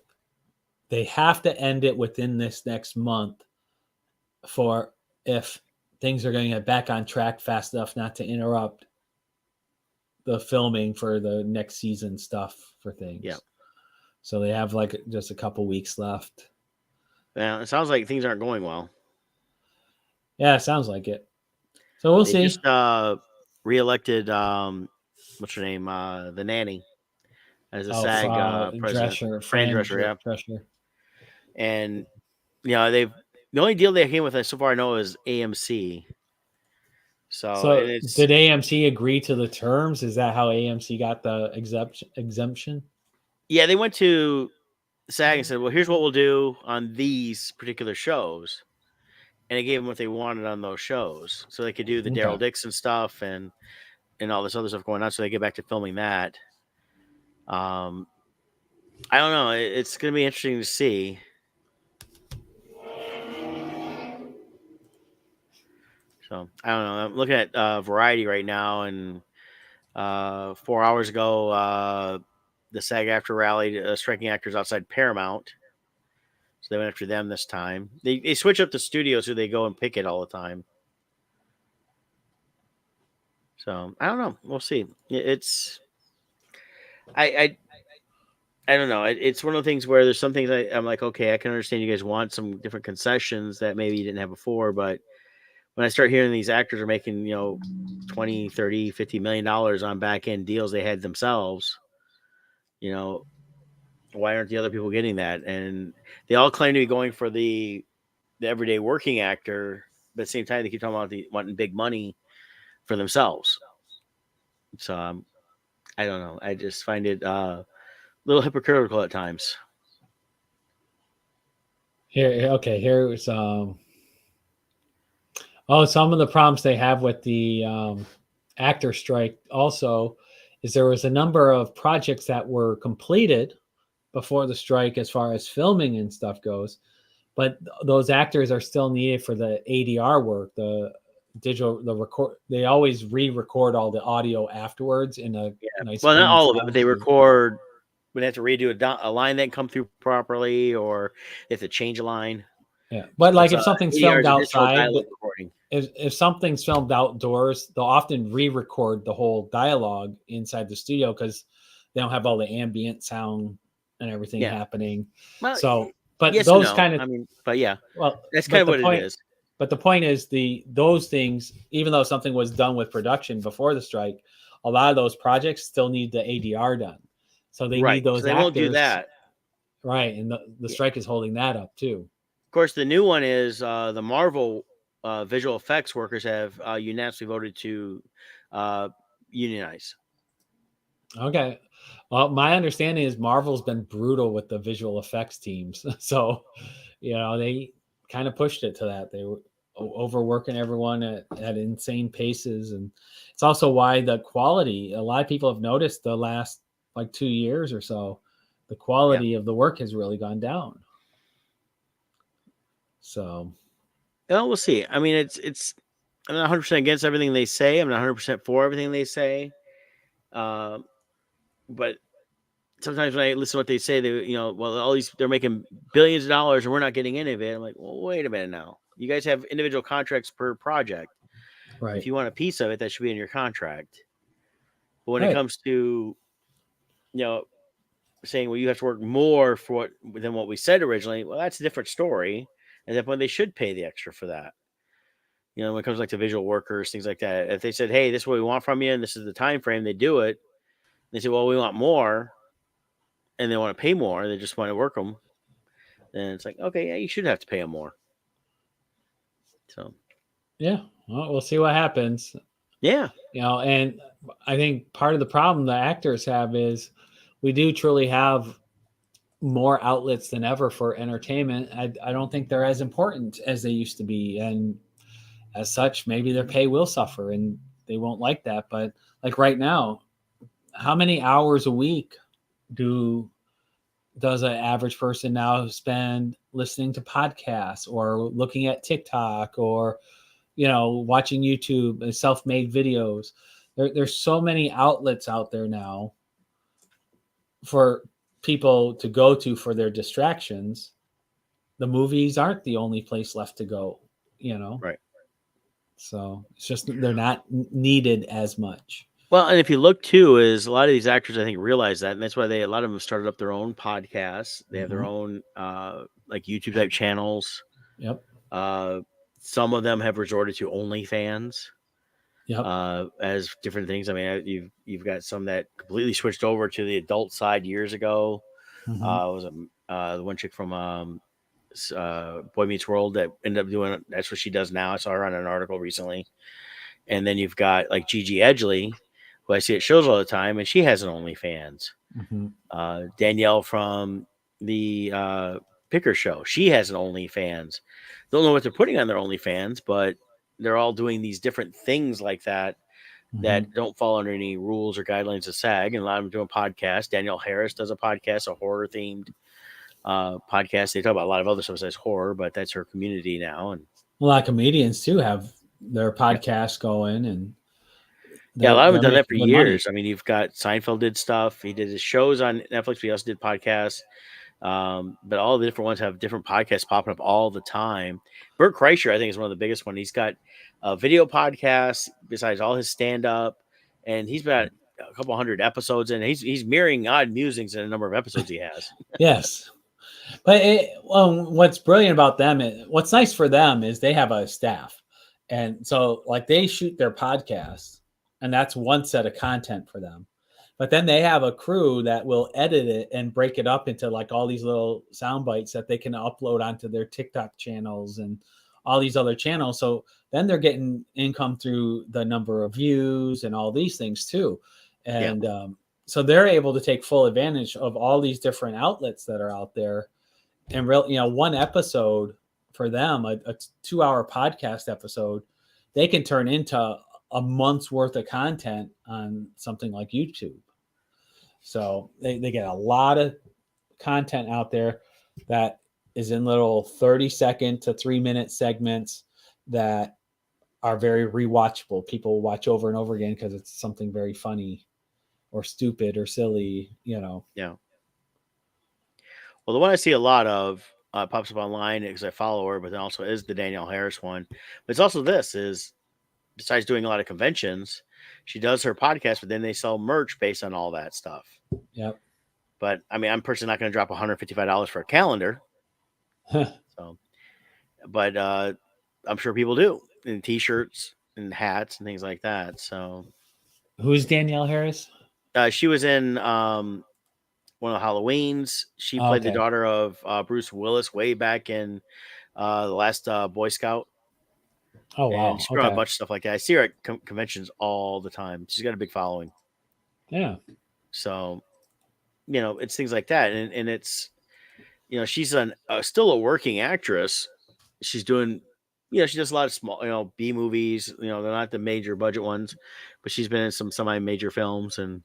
they have to end it within this next month for if things are going to get back on track fast enough not to interrupt the filming for the next season stuff for things. Yeah. So they have like just a couple weeks left. Yeah, it sounds like things aren't going well. Yeah, sounds like it. So we'll see. Just reelected what's her name? The nanny as a SAG president. Drescher, Fran Drescher, yeah. Drescher. And they've The only deal they came with, so far I know, is AMC. So, and So it's did AMC agree to the terms? Is that how AMC got the exemption? yeah, they went to SAG and said, "Well, here's what we'll do on these particular shows," and they gave them what they wanted on those shows, so they could do the Okay. Daryl Dixon stuff and all this other stuff going on. So they get back to filming that. Um, I don't know. It's going to be interesting to see. So I don't know. I'm looking at Variety right now, and 4 hours ago, the SAG after rallied striking actors outside Paramount. So they went after them this time. They switch up the studios who they go and pick it all the time. So I don't know. We'll see. It's I I don't know. It's one of the things where there's some things I'm like, okay, I can understand you guys want some different concessions that maybe you didn't have before, but when I start hearing these actors are making, 20, 30, $50 million on back end deals they had themselves, you know, why aren't the other people getting that? And they all claim to be going for the everyday working actor, but at the same time they keep talking about wanting big money for themselves. So I don't know. I just find it a little hypocritical at times. Here's some of the problems they have with the actor strike also is there was a number of projects that were completed before the strike as far as filming and stuff goes, but those actors are still needed for the ADR work, the record. They always re-record all the audio afterwards in a Yeah. nice Well, not clean all of it, but sound they suite. record when they have to redo a line that didn't come through properly, or they have to change a line. Yeah, but So like it's if something's ADR filmed is additional outside, dialogue recording. if something's filmed outdoors, they'll often re-record the whole dialogue inside the studio because they don't have all the ambient sound and everything Yeah. happening. Well, So, but yes and those no. kind of I mean, but yeah, well, that's kind but of the what it point, is. but the point is those things, even though something was done with production before the strike, a lot of those projects still need the ADR done. So they Right. need So those they won't do actors, that. right? And the Yeah. strike is holding that up too. Of course, the new one is the Marvel visual effects workers have unanimously voted to uh, unionize. Okay. Well, my understanding is Marvel's been brutal with the visual effects teams. So, they kind of pushed it to that. They were overworking everyone at insane paces. And it's also why the quality, a lot of people have noticed the last like 2 years or so, the Yeah. quality of the work has really gone down. So, Well, we'll see. I mean, it's. I'm not 100% against everything they say. I'm not 100% for everything they say. Um, but sometimes when I listen to what they say, well, all these they're making billions of dollars and we're not getting any of it. I'm like, well, wait a minute now. You guys have individual contracts per project. If right. you want a piece of it, that should be in your contract. But when it Right. comes to you know saying, well, you have to work more for than what we said originally, well, that's a different story. At that point, they should pay the extra for that. When it comes like to visual workers, things like that. If they said, hey, this is what we want from you, and this is the time frame, they do it. They say, well, we want more, and they want to pay more. They just want to work them. Then it's like, okay, yeah, you should have to pay them more. So, Yeah. Well, we'll see what happens. yeah, And I think part of the problem the actors have is we do truly have more outlets than ever for entertainment. I don't think they're as important as they used to be. And as such, maybe their pay will suffer and they won't like that. But like right now, how many hours a week do does an average person now spend listening to podcasts or looking at TikTok or watching YouTube and self-made videos? There's so many outlets out there now for people to go to for their distractions. The movies aren't the only place left to go, you know. right. So it's just they're not needed as much. Well, and if you look too, is a lot of these actors I think realize that, and that's why a lot of them started up their own podcasts. They have their Mm-hmm. own like YouTube type channels. Yep. Uh, some of them have resorted to OnlyFans Yep. as different things. I mean, you've got some that completely switched over to the adult side years ago. Mm-hmm. Was the one chick from Boy Meets World that ended up doing. That's what she does now. I saw her on an article recently. And then you've got like Gigi Edgley, who I see at shows all the time, and she has an OnlyFans. Mm-hmm. Danielle from the Picker Show, she has an OnlyFans. Don't know what they're putting on their OnlyFans, but they're all doing these different things like that Mm-hmm. that don't fall under any rules or guidelines of SAG. And a lot of them doing podcasts. Danielle Harris does a podcast, a horror themed podcast. They talk about a lot of other stuff besides horror, but that's her community now. And A lot of comedians too have their yeah, podcasts going, and yeah, a lot of them they're done that for making good money. years. I mean, you've got Seinfeld did stuff. He did his shows on Netflix, but he also did podcasts. But all the different ones have different podcasts popping up all the time. Bert Kreischer, I think, is one of the biggest ones. He's got a video podcast besides all his stand up, and he's got a couple hundred episodes in. He's mirroring Odd Musings in a number of episodes he has. Yes, but what's brilliant about them, what's nice for them is they have a staff, and so like they shoot their podcasts, and that's one set of content for them. But then they have a crew that will edit it and break it up into like all these little sound bites that they can upload onto their TikTok channels and all these other channels. So then they're getting income through the number of views and all these things too. Yeah, And so they're able to take full advantage of all these different outlets that are out there. And one episode for them, a 2-hour podcast episode, they can turn into a month's worth of content on something like YouTube. So they get a lot of content out there that is in little 30-second to 3-minute segments that are very rewatchable. People watch over and over again because it's something very funny or stupid or silly, yeah. Well, the one I see a lot of pops up online because I follow her, but then also is the Danielle Harris one. But it's also this is besides doing a lot of conventions, she does her podcast, but then they sell merch based on all that stuff. Yep. But I mean, I'm personally not going to drop $155 for a calendar. So, but I'm sure people do, and T-shirts and hats and things like that. So, Who's Danielle Harris? she was in one of the Halloweens. She Oh, played the okay. daughter of Bruce Willis way back in the last Boy Scout, Oh, and wow. she's done a Okay. bunch of stuff like that. I see her at conventions all the time. She's got a big following. Yeah. So, it's things like that, and it's she's still a working actress. She's doing she does a lot of small B movies. They're not the major budget ones, but she's been in some semi major films and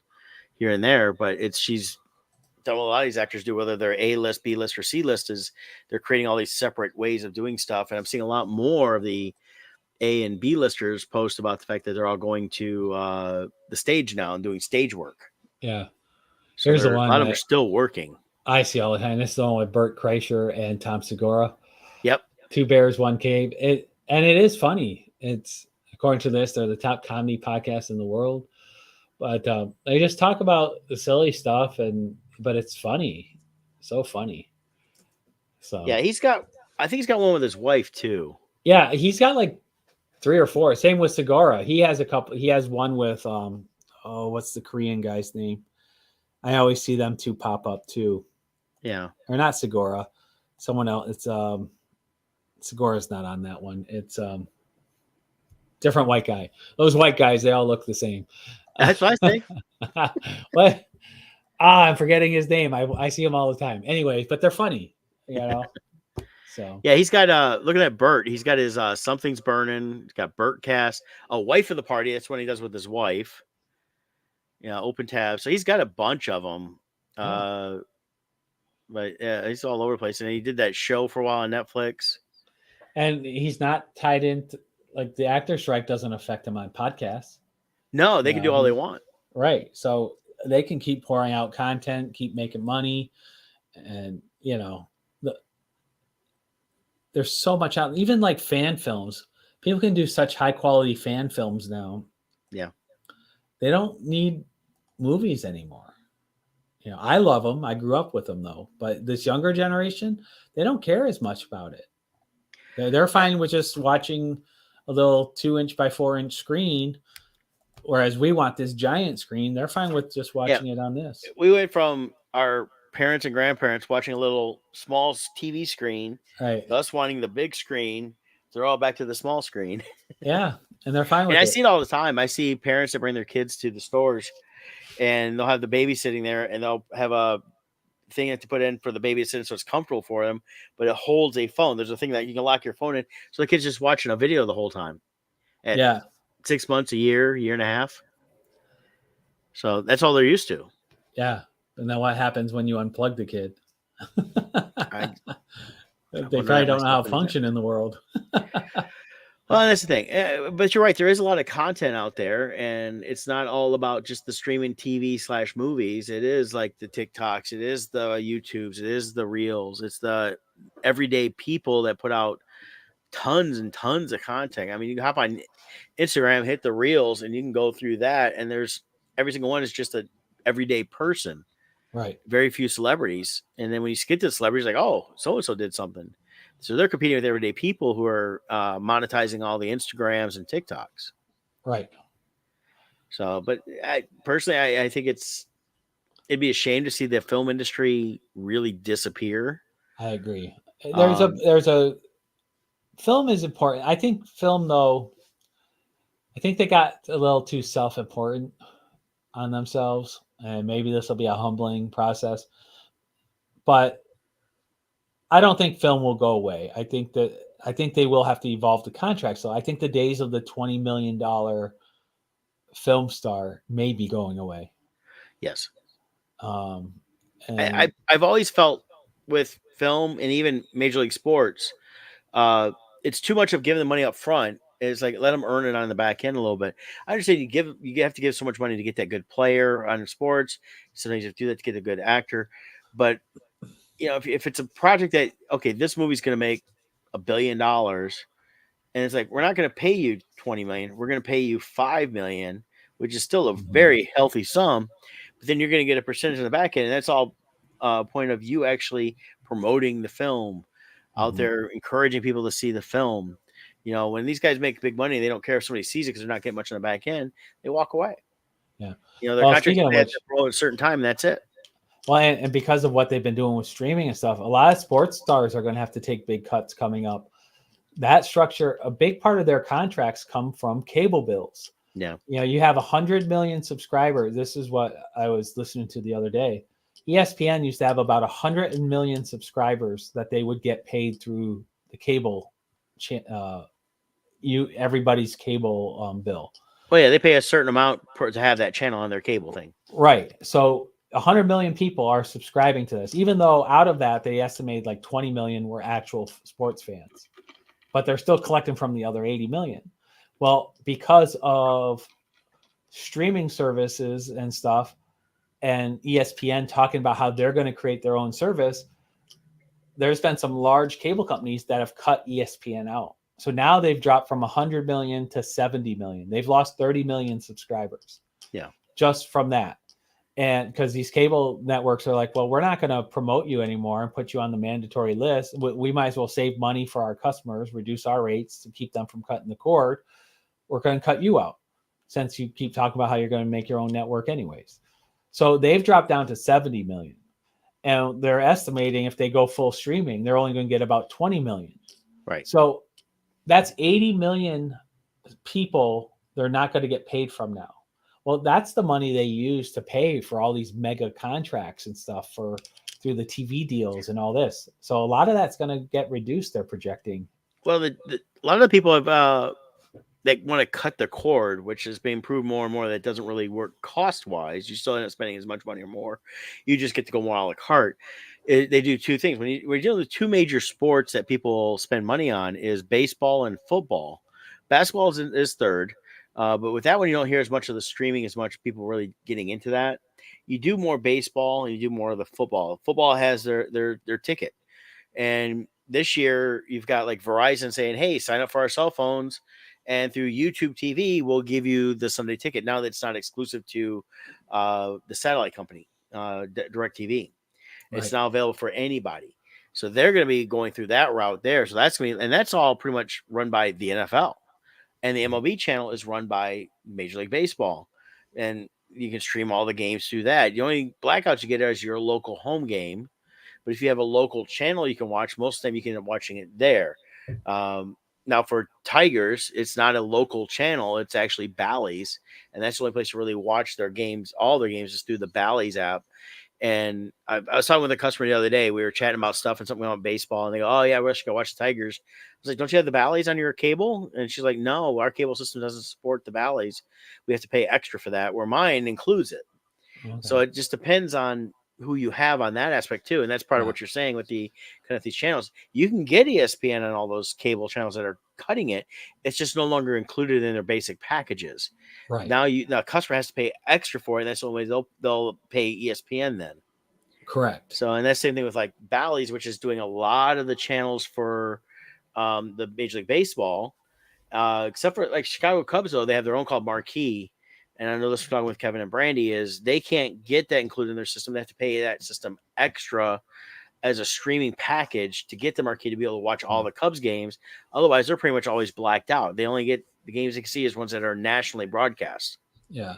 here and there. But she's done what a lot of these actors do, whether they're A list, B list, or C list, is they're creating all these separate ways of doing stuff. And I'm seeing a lot more of the A and B listers post about the fact that they're all going to the stage now and doing stage work. Yeah. So Here's the a one lot of them are that still working. I see all the time. This is the one with Bert Kreischer and Tom Segura. Yep. Two Bears, One Cave. It is funny. It's according to this, they're the top comedy podcast in the world. But they just talk about the silly stuff, but it's funny, so funny. So Yeah, I think he's got one with his wife too. yeah, he's got like 3 or 4. Same with Segura. He has a couple. He has one with what's the Korean guy's name? I always see them two pop up too. Yeah. Or not Segura, someone else. It's Segura's not on that one. It's different white guy. Those white guys, they all look the same. That's what I think. What? I'm forgetting his name. I see him all the time. Anyways, but they're funny, So Yeah, he's got looking at Bert, he's got his Something's Burning, he's got Bert Cast, a Wife of the Party, that's what he does with his wife. Yeah, Open Tab. So he's got a bunch of them. But yeah, he's all over the place. And he did that show for a while on Netflix. and he's not tied into like the actor strike doesn't affect him on podcasts. No, they can do all they want. Right. So they can keep pouring out content, keep making money, and there's so much out. Even like fan films, people can do such high quality fan films now. Yeah. They don't need movies anymore. I love them. I grew up with them though, but this younger generation, they don't care as much about it. They're fine with just watching a little 2-inch by 4-inch screen, whereas we want this giant screen. They're fine with just watching it on this. We went from our parents and grandparents watching a little small TV screen, Right. us wanting the big screen. They're all back to the small screen. Yeah, and they're fine And with I it. see it all the time. I see parents that bring their kids to the stores and they'll have the baby sitting there and they'll have a thing to put in for the baby to sit in so it's comfortable for them, but it holds a phone. There's a thing that you can lock your phone in. So the kid's just watching a video the whole time at Yeah, 6 months, a year and a half. So that's all they're used to. yeah. And then what happens when you unplug the kid? I They wonder probably that don't know how myself. to function in the world. Well, that's the thing. But you're right. There is a lot of content out there, and it's not all about just the streaming TV/movies. It is like the TikToks, it is the YouTubes, it is the Reels, it's the everyday people that put out tons and tons of content. I mean, you can hop on Instagram, hit the Reels, and you can go through that, and there's every single one is just a everyday person. Right. Very few celebrities, and then when you skip to the celebrities, like, oh, so and so did something. So they're competing with everyday people who are monetizing all the Instagrams and TikToks. Right. So, but personally, I think it'd be a shame to see the film industry really disappear. I agree. Um, There's a film is important. I think film though, I think they got a little too self-important on themselves, and maybe this will be a humbling process. But I don't think film will go away. I think they will have to evolve the contract. So I think the days of the $20 million film star may be going away. yes, Um, and I've always felt with film and even Major League Sports, uh, it's too much of giving the money up front. It's like let them earn it on the back end a little bit. I understand you have to give so much money to get that good player on sports. Sometimes you have to do that to get a good actor, but if it's a project that okay, this movie's going to make $1 billion, and it's like we're not going to pay you 20 million, we're going to pay you 5 million, which is still a Mhm, very healthy sum, but then you're going to get a percentage on the back end, and that's all point of you actually promoting the film out mhm. there, encouraging people to see the film. When these guys make big money, they don't care if somebody sees it because they're not getting much on the back end. They walk away. Yeah. Their Well, contract speaking of they have to which, promote at a certain time, and that's it. well, and because of what they've been doing with streaming and stuff, a lot of sports stars are going to have to take big cuts coming up. That structure, a big part of their contracts come from cable bills. Yeah. You have 100 million subscribers. This is what I was listening to the other day. ESPN used to have about 100 million subscribers that they would get paid through the cable, everybody's cable bill. Well, yeah, they pay a certain amount to have that channel on their cable thing. Right. So 100 million people are subscribing to this, even though out of that, they estimated like 20 million were actual sports fans, but they're still collecting from the other 80 million. Well, because of streaming services and stuff, and ESPN talking about how they're going to create their own service, there's been some large cable companies that have cut ESPN out. So now they've dropped from 100 million to 70 million. They've lost 30 million subscribers. Yeah. Just from that. And because these cable networks are like, well, we're not going to promote you anymore and put you on the mandatory list. We might as well save money for our customers, reduce our rates to keep them from cutting the cord. We're going to cut you out since you keep talking about how you're going to make your own network anyways. So they've dropped down to 70 million. And they're estimating if they go full streaming, they're only going to get about 20 million. Right. So that's 80 million people they're not going to get paid from now. Well, that's the money they use to pay for all these mega contracts and stuff through the TV deals and all this. So a lot of that's going to get reduced. They're projecting. Well, a lot of the people have that want to cut the cord, which is being proved more and more that doesn't really work cost wise. You still end up spending as much money or more. You just get to go more a la carte. They do two things. When you're dealing with two major sports that people spend money on is baseball and football. Basketball is third. But with that one, you don't hear as much of the streaming, as much people really getting into that. You do more baseball and you do more of the football. Football has their ticket. And this year, you've got like Verizon saying, hey, sign up for our cell phones. And through YouTube TV, we'll give you the Sunday ticket. Now that it's not exclusive to the satellite company, Direct TV. It's Right. now available for anybody. So they're going to be going through that route there. So that's going to be, and that's all pretty much run by the NFL. And the MLB channel is run by Major League Baseball. And you can stream all the games through that. The only blackouts you get is your local home game. But if you have a local channel you can watch, most of the time you can end up watching it there. Now for Tigers, it's not a local channel; it's actually Bally's, and that's the only place to really watch their games. All their games is through the Bally's app. And I was talking with a customer the other day. We were chatting about stuff and something about baseball, and they go, "Oh yeah, we should go watch the Tigers." I was like, "Don't you have the Bally's on your cable?" And she's like, "No, our cable system doesn't support the Bally's. We have to pay extra for that. Where mine includes it." So Okay. it just depends on who you have on that aspect too, and that's part of Yeah. what you're saying with the kind of these channels. You can get ESPN on all those cable channels that are cutting it. It's just no longer included in their basic packages. Right. Now a customer has to pay extra for it, and that's the only way they'll pay ESPN then. Correct. So, and that's the same thing with like Bally's, which is doing a lot of the channels for the Major League Baseball, except for like Chicago Cubs, though they have their own called Marquee. And I know this from talking with Kevin and Brandy is they can't get that included in their system. They have to pay that system extra as a streaming package to get the Marquee to be able to watch all Mm. the Cubs games. Otherwise, they're pretty much always blacked out. They only get the games they can see is ones that are nationally broadcast, Yeah.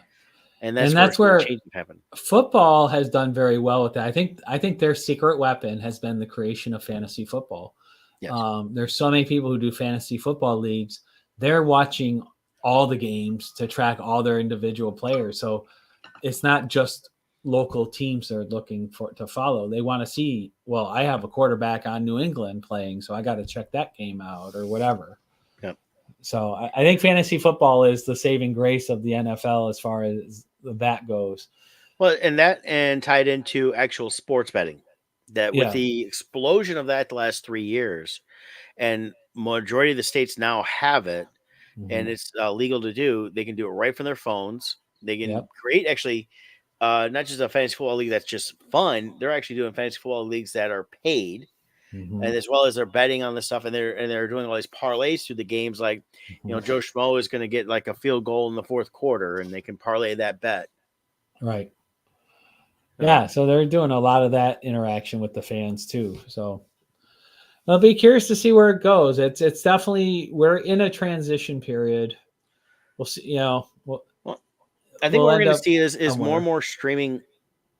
and And that's where that's some of the where changes happen. football has done very well with that. I think their secret weapon has been the creation of fantasy football. Yes. There's so many people who do fantasy football leagues. They're watching all the games to track all their individual players. So it's not just local teams they're looking for to follow. They want to see, well, I have a quarterback on New England playing, so I got to check that game out or whatever. Yep. So I think fantasy football is the saving grace of the NFL as far as that goes. Well, and tied into actual sports betting, that with Yeah. the explosion of that the last 3 years, and majority of the states now have it, and Mhm. it's legal to do. They can do it right from their phones. They can Yep. create actually not just a fantasy football league that's just fun. They're actually doing fantasy football leagues that are paid, and Mhm. as well as they're betting on the stuff, and they're doing all these parlays through the games. Like, Mhm. Joe Schmo is going to get like a field goal in the fourth quarter, and they can parlay that bet. Right. So Yeah. So they're doing a lot of that interaction with the fans too. So I'll be curious to see where it goes. It's definitely we're in a transition period. We'll see. well, I think We'll what we're end going to up see is more and somewhere. more streaming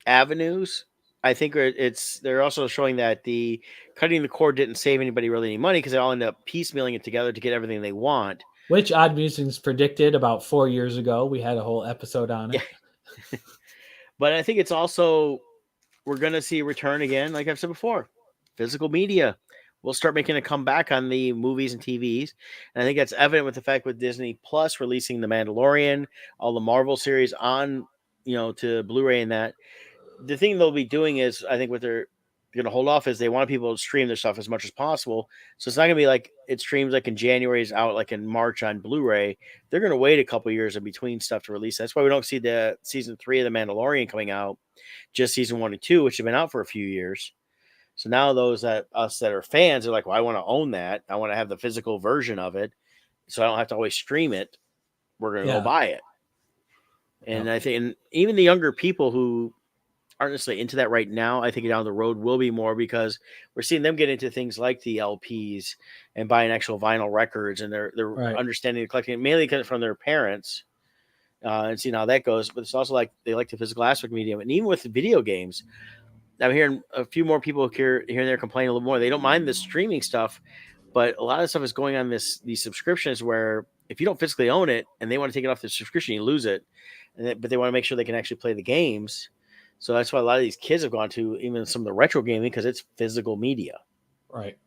avenues. I think they're also showing that the cutting the cord didn't save anybody really any money because they all end up piecemealing it together to get everything they want. Which Odd Musings predicted about 4 years ago. We had a whole episode on Yeah, it. but I think it's also we're going to see a return again, like I've said before, physical media. We'll start making a comeback on the movies and TVs, and I think that's evident with the fact with Disney Plus releasing The Mandalorian, all the Marvel series on to Blu-ray and that. The thing they'll be doing is, I think what they're going to hold off is they want people to stream their stuff as much as possible. So it's not going to be like it streams like in January is out like in March on Blu-ray. They're going to wait a couple years in between stuff to release. That's why we don't see the season 3 of The Mandalorian coming out, just season 1 and 2, which have been out for a few years. So now those that us that are fans are like, well, I want to own that. I want to have the physical version of it, so I don't have to always stream it. We're going to go Yeah. buy it. And Yep. I think and even the younger people who aren't necessarily into that right now, I think down the road will be more because we're seeing them get into things like the LPs and buying actual vinyl records, and they're Right. understanding the collecting mainly from their parents, and seeing how that goes. But it's also like they like the physical aspect medium, and even with the video games, I'm hearing a few more people here and there complain a little more. They don't mind the streaming stuff, but a lot of stuff is going on these subscriptions where if you don't physically own it and they want to take it off the subscription, you lose it. But they want to make sure they can actually play the games. So that's why a lot of these kids have gone to even some of the retro gaming because it's physical media. Right.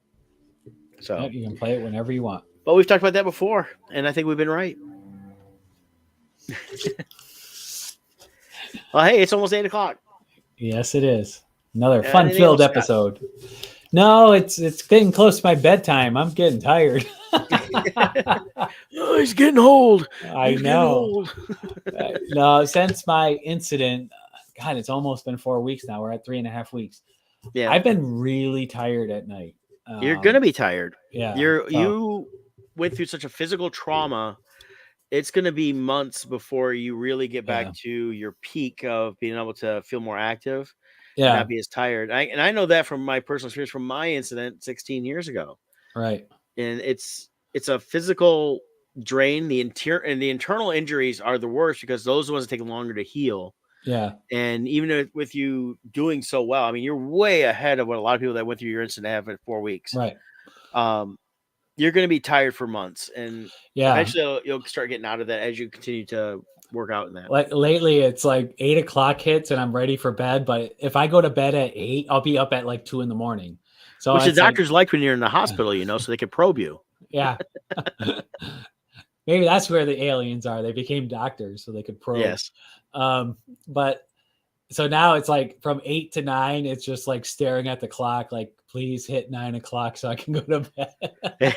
So, Yep, you can play it whenever you want. but we've talked about that before, and I think we've been right. Well, hey, it's almost 8 o'clock. Yes, it is. Another Anything fun-filled else, Scott? episode. No, it's getting close to my bedtime. I'm getting tired. Oh, he's getting old. I He's getting know. old. No, since my incident, God, it's almost been 4 weeks now. We're at 3.5 weeks. Yeah, I've been really tired at night. you're gonna be tired. Yeah. You went through such a physical trauma. It's gonna be months before you really get Yeah. back to your peak of being able to feel more active and Yeah. not be as tired. I know that from my personal experience from my incident 16 years ago. Right. And it's a physical drain. The internal injuries are the worst because those are the ones that take longer to heal. Yeah. And even with you doing so well, I mean, you're way ahead of what a lot of people that went through your incident have in 4 weeks. Right. You're going to be tired for months, and Yeah. eventually you'll start getting out of that as you continue to work out in that. Like lately, it's like 8 o'clock hits and I'm ready for bed. But if I go to bed at 8, I'll be up at like 2 a.m. So Which the it's like, doctors like when you're in the hospital, so they can probe you. yeah. Maybe that's where the aliens are. They became doctors so they could probe. Yes. But so now it's like from 8 to 9, it's just like staring at the clock, like, please hit 9 o'clock so I can go to bed.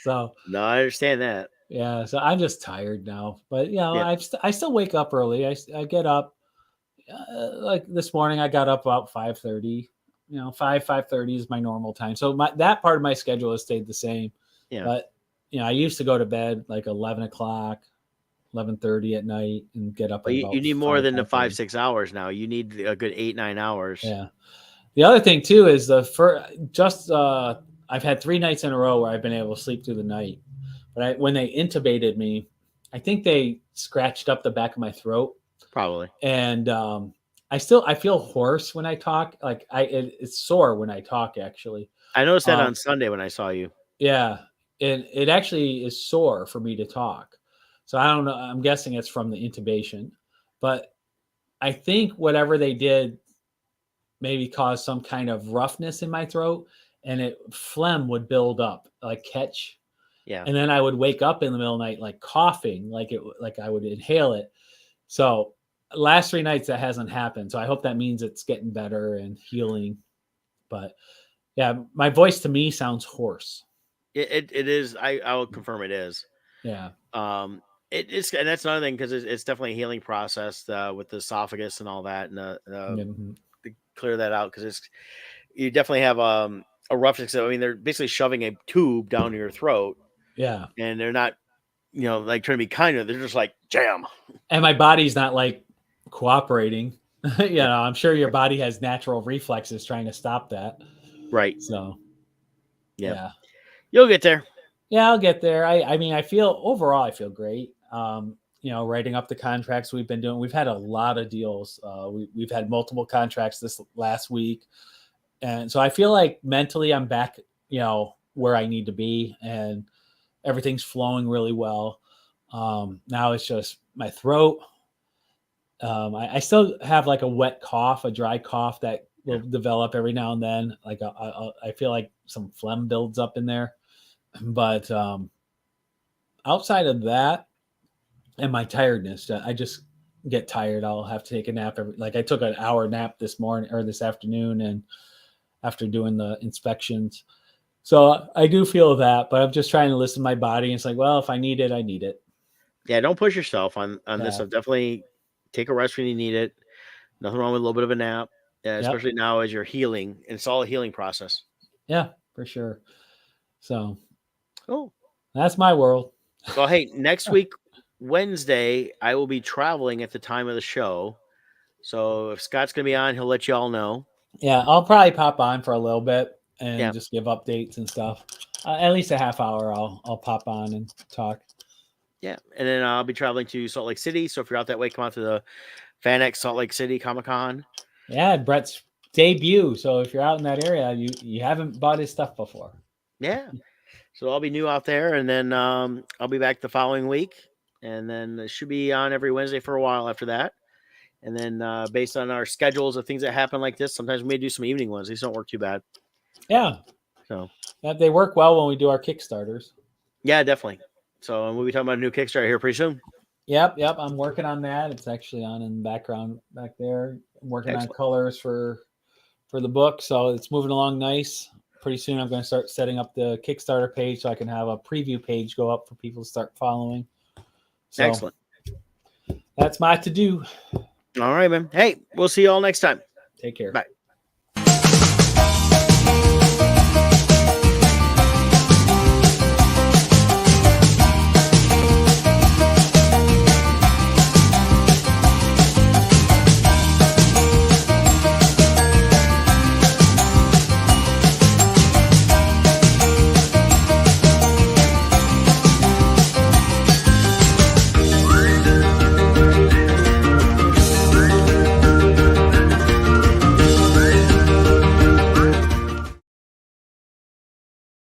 So No, I understand that. yeah, so I'm just tired now. But Yeah. I still wake up early. I get up like this morning. I got up about 5:30. 5:30 is my normal time. So that part of my schedule has stayed the same. Yeah. But I used to go to bed like 11 o'clock, 11:30 at night, and get up. But At about you need more 5, than the 5:30. 5-6 hours now. You need a good 8-9 hours. Yeah. The other thing too is I've had 3 nights in a row where I've been able to sleep through the night. But when they intubated me, I think they scratched up the back of my throat. Probably. And I feel hoarse when I talk. Like it's sore when I talk. Actually, I noticed that on Sunday when I saw you. Yeah, it actually is sore for me to talk. So I don't know. I'm guessing it's from the intubation, but I think whatever they did maybe caused some kind of roughness in my throat, and phlegm would build up, like catch. Yeah. And then I would wake up in the middle of the night like coughing, like I would inhale it. So last 3 nights that hasn't happened. So I hope that means it's getting better and healing. But yeah, my voice to me sounds hoarse. It is. I will confirm it is. Yeah. It's and that's another thing because it's definitely a healing process with the esophagus and all that, and Mm-hmm. to clear that out because you definitely have a roughness. I mean, they're basically shoving a tube down your throat. Yeah. And they're not, like trying to be kind of. They're just like jam. And my body's not like cooperating. I'm sure your body has natural reflexes trying to stop that. Right. So yeah. You'll get there. Yeah, I'll get there. I mean, I feel great. Writing up the contracts we've been doing. We've had a lot of deals. We've had multiple contracts this last week. And so I feel like mentally I'm back, where I need to be, and everything's flowing really well. Now it's just my throat. I still have like a wet cough, a dry cough that will develop every now and then. Like I feel like some phlegm builds up in there. But outside of that and my tiredness, I just get tired. I'll have to take a nap. I took an hour nap this morning or this afternoon, and after doing the inspections. So I do feel that, but I'm just trying to listen to my body. And it's like, well, if I need it, I need it. Yeah, don't push yourself on this stuff. Definitely take a rest when you need it. Nothing wrong with a little bit of a nap, especially now as you're healing. It's all a healing process. Yeah, for sure. So cool. That's my world. Well, hey, next week, Wednesday, I will be traveling at the time of the show. So if Scott's going to be on, he'll let you all know. Yeah, I'll probably pop on for a little bit and just give updates and stuff. At least a half hour, I'll pop on and talk. Yeah, and then I'll be traveling to Salt Lake City. So if you're out that way, come out to the FanX Salt Lake City Comic-Con. Yeah, Brett's debut. So if you're out in that area, you haven't bought his stuff before. Yeah. So I'll be new out there, and then I'll be back the following week, and then it should be on every Wednesday for a while after that. And then based on our schedules of things that happen like this, sometimes we may do some evening ones. These don't work too bad. Yeah. So they work well when we do our Kickstarters. Yeah, definitly. So we'll be talking about a new Kickstarter here pretty soon. Yep. I'm working on that. It's actually on in the background back there. I'm working on colors for the book, so it's moving along nice. Pretty soon I'm going to start setting up the Kickstarter page so I can have a preview page go up for people to start following. So excellent. That's my to-do. All right, man. Hey, we'll see you all next time. Take care. Bye.